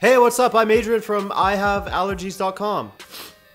Hey, what's up? I'm Adrian from IHaveAllergies.com.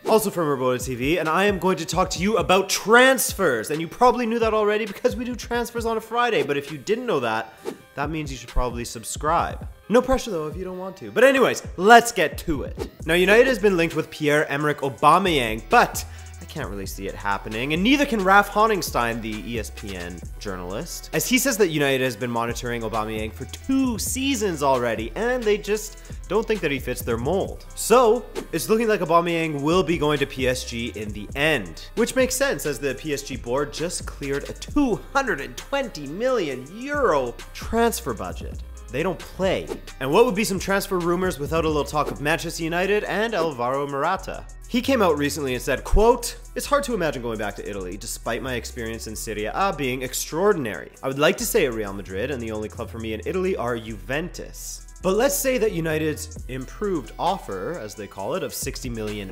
Also from Rabona TV, and I am going to talk to you about transfers. And you probably knew that already because we do transfers on a Friday, but if you didn't know that, that means you should probably subscribe. No pressure though if you don't want to. But anyways, let's get to it. Now, United has been linked with Pierre-Emerick Aubameyang, but I can't really see it happening, and neither can Ralf Honigstein, the ESPN journalist, as he says that United has been monitoring Aubameyang for 2 seasons already, and they just don't think that he fits their mold. So, it's looking like Aubameyang will be going to PSG in the end, which makes sense as the PSG board just cleared a 220 million euro transfer budget. They don't play. And what would be some transfer rumors without a little talk of Manchester United and Alvaro Morata? He came out recently and said, quote, "It's hard to imagine going back to Italy, despite my experience in Serie A being extraordinary. I would like to stay at Real Madrid, and the only club for me in Italy are Juventus. But let's say that United's improved offer, as they call it, of £60 million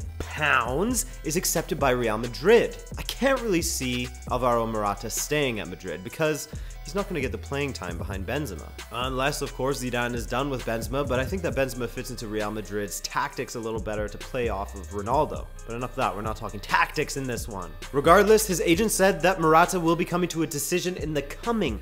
is accepted by Real Madrid. I can't really see Alvaro Morata staying at Madrid because he's not going to get the playing time behind Benzema. Unless, of course, Zidane is done with Benzema, but I think that Benzema fits into Real Madrid's tactics a little better to play off of Ronaldo. But enough of that, we're not talking tactics in this one. Regardless, his agent said that Morata will be coming to a decision in the coming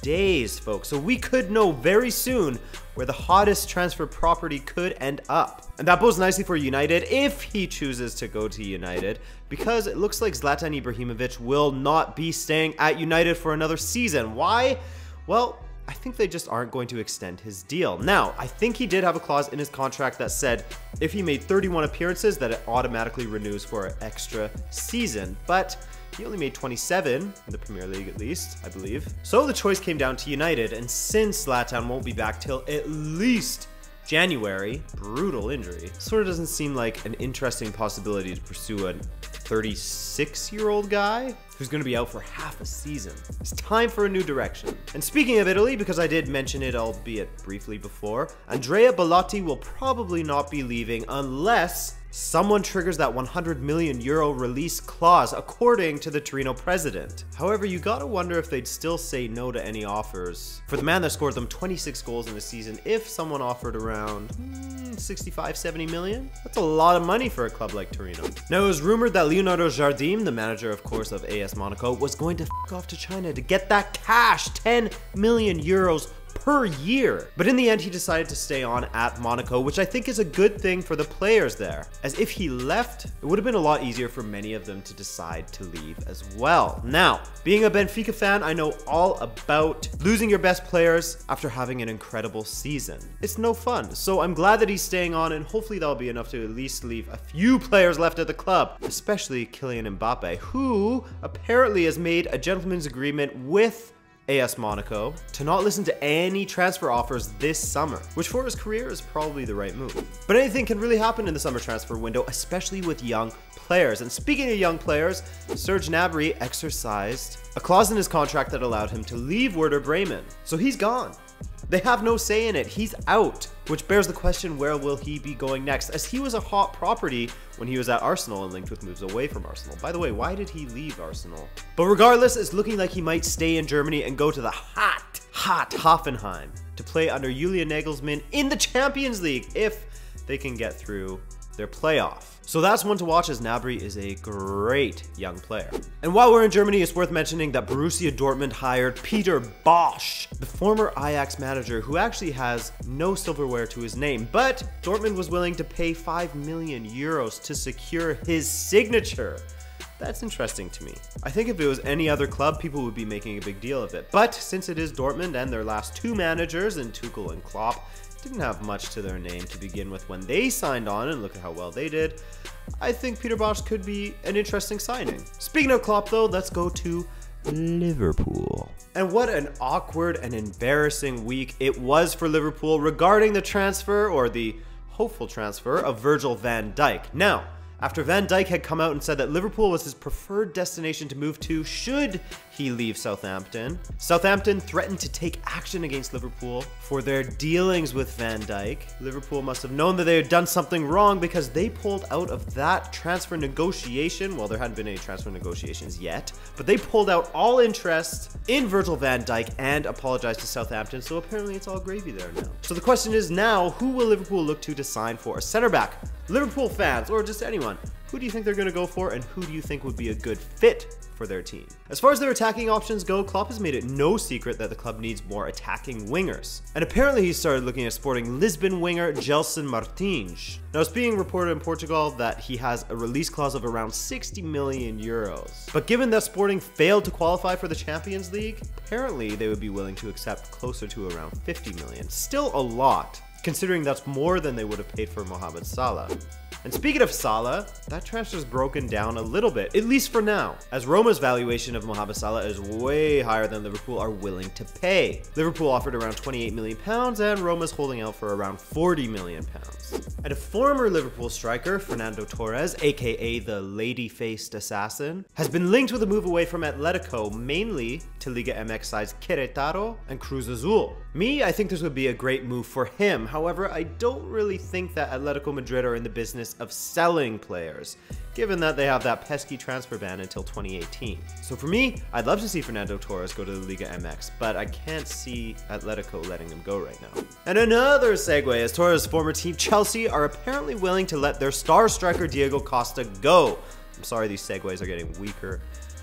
days, folks. So we could know very soon where the hottest transfer property could end up. And that bodes nicely for United if he chooses to go to United, because it looks like Zlatan Ibrahimovic will not be staying at United for another season. Why? Well, I think they just aren't going to extend his deal. Now, I think he did have a clause in his contract that said if he made 31 appearances that it automatically renews for an extra season, but he only made 27 in the Premier League, at least, I believe. So the choice came down to United, and since Zlatan won't be back till at least January, brutal injury, sort of doesn't seem like an interesting possibility to pursue a 36-year-old guy who's going to be out for half a season. It's time for a new direction. And speaking of Italy, because I did mention it, albeit briefly before, Andrea Bellotti will probably not be leaving unless someone triggers that 100 million euro release clause, according to the Torino president. However, you gotta wonder if they'd still say no to any offers for the man that scored them 26 goals in a season if someone offered around 65, 70 million? That's a lot of money for a club like Torino. Now, it was rumored that Leonardo Jardim, the manager, of course, of AS Monaco, was going to f off to China to get that cash, 10 million euros per year. But in the end, he decided to stay on at Monaco, which I think is a good thing for the players there, as if he left, it would have been a lot easier for many of them to decide to leave as well. Now, being a Benfica fan, I know all about losing your best players after having an incredible season. It's no fun, so I'm glad that he's staying on, and hopefully that'll be enough to at least leave a few players left at the club, especially Kylian Mbappe, who apparently has made a gentleman's agreement with AS Monaco to not listen to any transfer offers this summer, which for his career is probably the right move. But anything can really happen in the summer transfer window, especially with young players. And speaking of young players, Serge Gnabry exercised a clause in his contract that allowed him to leave Werder Bremen. So he's gone. They have no say in it. He's out, which bears the question, where will he be going next, as he was a hot property when he was at Arsenal and linked with moves away from Arsenal. By the way, why did he leave Arsenal? But regardless, it's looking like he might stay in Germany and go to the hot Hoffenheim to play under Julian Nagelsmann in the Champions League if they can get through their playoff. So that's one to watch, as Gnabry is a great young player. And while we're in Germany, it's worth mentioning that Borussia Dortmund hired Peter Bosz, the former Ajax manager, who actually has no silverware to his name, but Dortmund was willing to pay 5 million euros to secure his signature. That's interesting to me. I think if it was any other club, people would be making a big deal of it. But since it is Dortmund and their last 2 managers, in Tuchel and Klopp, didn't have much to their name to begin with when they signed on, and look at how well they did, I think Peter Bosz could be an interesting signing. Speaking of Klopp though, let's go to Liverpool. And what an awkward and embarrassing week it was for Liverpool regarding the transfer, or the hopeful transfer, of Virgil van Dyke. Now, after Van Dyke had come out and said that Liverpool was his preferred destination to move to should he leave Southampton. Southampton threatened to take action against Liverpool for their dealings with Van Dyke. Liverpool must have known that they had done something wrong because they pulled out of that transfer negotiation. Well, there hadn't been any transfer negotiations yet, but they pulled out all interest in Virgil van Dijk and apologized to Southampton, so apparently it's all gravy there now. So the question is now, who will Liverpool look to sign for a center back? Liverpool fans, or just anyone, who do you think they're going to go for, and who do you think would be a good fit for their team? As far as their attacking options go, Klopp has made it no secret that the club needs more attacking wingers. And apparently he started looking at Sporting Lisbon winger Gelson Martins. Now it's being reported in Portugal that he has a release clause of around 60 million euros. But given that Sporting failed to qualify for the Champions League, apparently they would be willing to accept closer to around 50 million. Still a lot, considering that's more than they would have paid for Mohamed Salah. And speaking of Salah, that transfer's broken down a little bit, at least for now, as Roma's valuation of Mohamed Salah is way higher than Liverpool are willing to pay. Liverpool offered around £28 million and Roma's holding out for around £40 million. And a former Liverpool striker, Fernando Torres, aka the lady-faced assassin, has been linked with a move away from Atletico, mainly to Liga MX sides Querétaro and Cruz Azul. I think this would be a great move for him. However, I don't really think that Atletico Madrid are in the business of selling players, given that they have that pesky transfer ban until 2018. So for me, I'd love to see Fernando Torres go to the Liga MX, but I can't see Atletico letting him go right now. And another segue, as Torres' former team Chelsea are apparently willing to let their star striker Diego Costa go. I'm sorry, these segues are getting weaker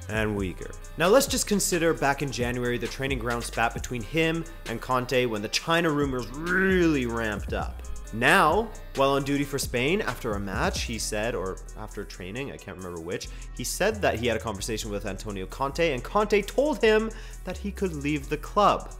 and weaker. Now let's just consider back in January the training ground spat between him and Conte when the China rumors really ramped up. Now, while on duty for Spain after a match, he said, or after training, I can't remember which, he said that he had a conversation with Antonio Conte and Conte told him that he could leave the club.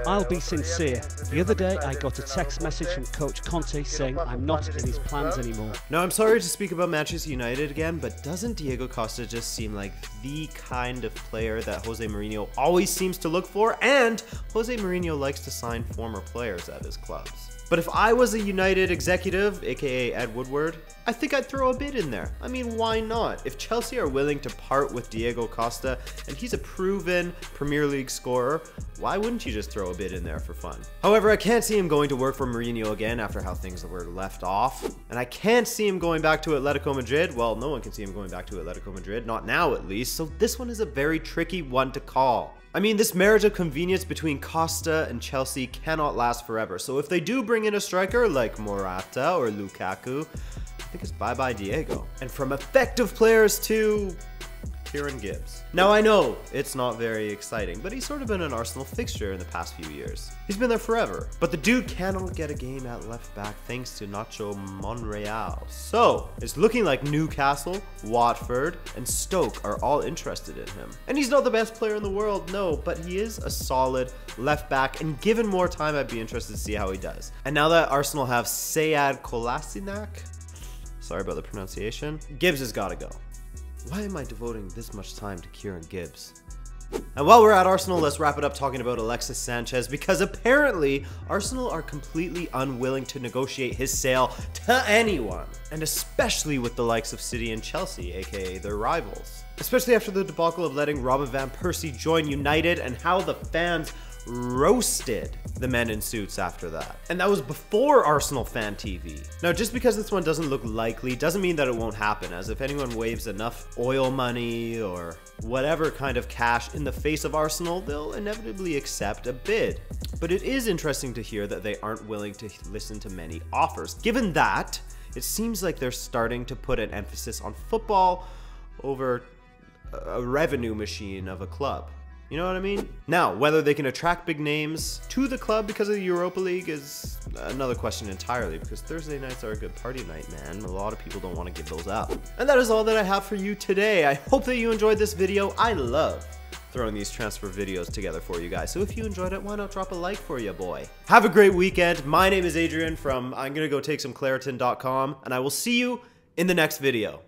I'll be sincere. The other day I got a text message from Coach Conte saying I'm not in his plans anymore. Now I'm sorry to speak about Manchester United again, but doesn't Diego Costa just seem like the kind of player that Jose Mourinho always seems to look for? And Jose Mourinho likes to sign former players at his clubs. But if I was a United executive, aka Ed Woodward, I think I'd throw a bid in there. I mean, why not? If Chelsea are willing to part with Diego Costa, and he's a proven Premier League scorer, why wouldn't you just throw a bid in there for fun? However, I can't see him going to work for Mourinho again after how things were left off. And I can't see him going back to Atletico Madrid. Well, no one can see him going back to Atletico Madrid, not now at least. So this one is a very tricky one to call. I mean, this marriage of convenience between Costa and Chelsea cannot last forever. So if they do bring in a striker like Morata or Lukaku, I think it's bye-bye Diego. And from effective players to Kieran Gibbs. Now I know it's not very exciting, but he's sort of been an Arsenal fixture in the past few years. He's been there forever, but the dude cannot get a game at left back thanks to Nacho Monreal. So it's looking like Newcastle, Watford, and Stoke are all interested in him. And he's not the best player in the world, no, but he is a solid left back, and given more time, I'd be interested to see how he does. And now that Arsenal have Sead Kolasinac, sorry about the pronunciation, Gibbs has got to go. Why am I devoting this much time to Kieran Gibbs? And while we're at Arsenal, let's wrap it up talking about Alexis Sanchez, because apparently Arsenal are completely unwilling to negotiate his sale to anyone, and especially with the likes of City and Chelsea, aka their rivals. Especially after the debacle of letting Robin van Persie join United and how the fans roasted the men in suits after that. And that was before Arsenal Fan TV. Now, just because this one doesn't look likely doesn't mean that it won't happen, as if anyone waves enough oil money or whatever kind of cash in the face of Arsenal, they'll inevitably accept a bid. But it is interesting to hear that they aren't willing to listen to many offers. Given that, it seems like they're starting to put an emphasis on football over a revenue machine of a club. You know what I mean? Now, whether they can attract big names to the club because of the Europa League is another question entirely, because Thursday nights are a good party night, man. A lot of people don't want to give those up. And that is all that I have for you today. I hope that you enjoyed this video. I love throwing these transfer videos together for you guys. So if you enjoyed it, why not drop a like for you, boy? Have a great weekend. My name is Adrian from I'm gonna go take some Claritin.com, and I will see you in the next video.